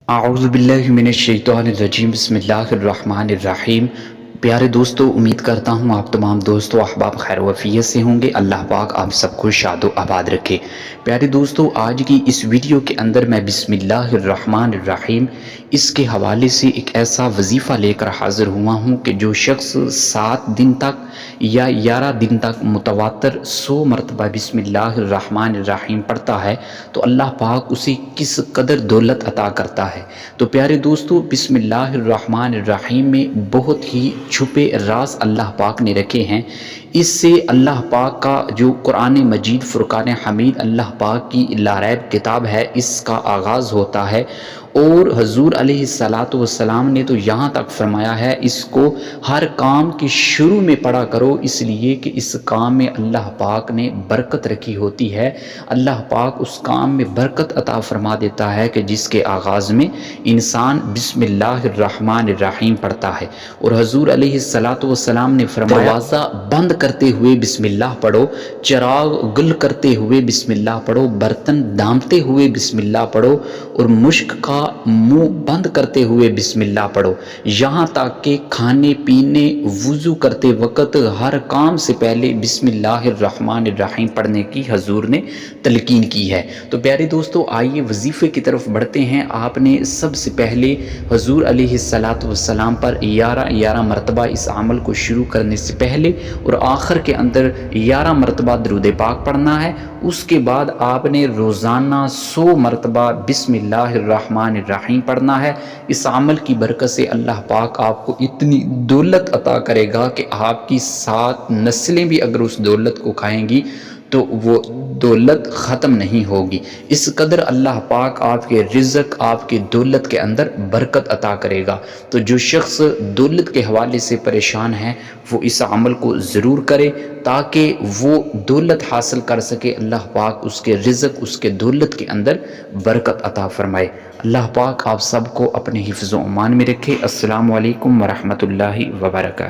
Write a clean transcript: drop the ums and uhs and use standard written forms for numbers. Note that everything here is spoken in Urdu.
اعوذ باللہ من الشیطان الرجیم بسم اللہ الرحمن الرحیم۔ پیارے دوستو، امید کرتا ہوں آپ تمام دوستو احباب خیر وفیت سے ہوں گے۔ اللہ پاک آپ سب کو شاد و آباد رکھے۔ پیارے دوستو، آج کی اس ویڈیو کے اندر میں بسم اللہ الرحمن الرحیم اس کے حوالے سے ایک ایسا وظیفہ لے کر حاضر ہوا ہوں کہ جو شخص 7 دن تک یا 11 دن تک متواتر 100 مرتبہ بسم اللہ الرحمن الرحیم پڑھتا ہے تو اللہ پاک اسے کس قدر دولت عطا کرتا ہے۔ تو پیارے دوستو، بسم اللہ الرحمن الرحیم میں بہت ہی چھپے راز اللہ پاک نے رکھے ہیں۔ اس سے اللہ پاک کا جو قرآن مجید فرقان حمید اللہ پاک کی لاریب کتاب ہے، اس کا آغاز ہوتا ہے، اور حضور علیہ السلام نے تو یہاں تک فرمایا ہے اس کو ہر کام کے شروع میں پڑھا کرو، اس لیے کہ اس کام میں اللہ پاک نے برکت رکھی ہوتی ہے۔ اللہ پاک اس کام میں برکت عطا فرما دیتا ہے کہ جس کے آغاز میں انسان بسم اللہ الرحمن الرحیم پڑھتا ہے۔ اور حضور علیہ السلام نے فرمایا، دروازہ بند کرتے ہوئے بسم اللہ پڑھو، چراغ گل کرتے ہوئے بسم اللہ پڑھو، برتن دامتے ہوئے بسم اللہ پڑھو، اور مشک کا منہ بند کرتے ہوئے بسم اللہ پڑھو، یہاں تک کہ کھانے پینے وضو کرتے وقت ہر کام سے پہلے بسم اللہ الرحمن الرحیم پڑھنے کی حضور نے تلقین کی ہے۔ تو پیارے دوستو، آئیے وظیفے کی طرف بڑھتے ہیں۔ آپ نے سب سے پہلے حضور علیہ السلام پر 11 مرتبہ اس عمل کو شروع کرنے سے پہلے اور آخر کے اندر 11 مرتبہ درود پاک پڑھنا ہے۔ اس کے بعد آپ نے روزانہ 100 مرتبہ بسم اللہ الرحمن الرحیم پڑھنا ہے۔ اس عمل کی برکت سے اللہ پاک آپ کو اتنی دولت عطا کرے گا کہ آپ کی 7 نسلیں بھی اگر اس دولت کو کھائیں گی تو وہ دولت ختم نہیں ہوگی۔ اس قدر اللہ پاک آپ کے رزق، آپ کے دولت کے اندر برکت عطا کرے گا۔ تو جو شخص دولت کے حوالے سے پریشان ہے وہ اس عمل کو ضرور کرے تاکہ وہ دولت حاصل کر سکے، اللہ پاک اس کے رزق، اس کے دولت کے اندر برکت عطا فرمائے۔ اللہ پاک آپ سب کو اپنے حفظ و امان میں رکھے۔ السلام علیکم ورحمۃ اللہ وبرکاتہ۔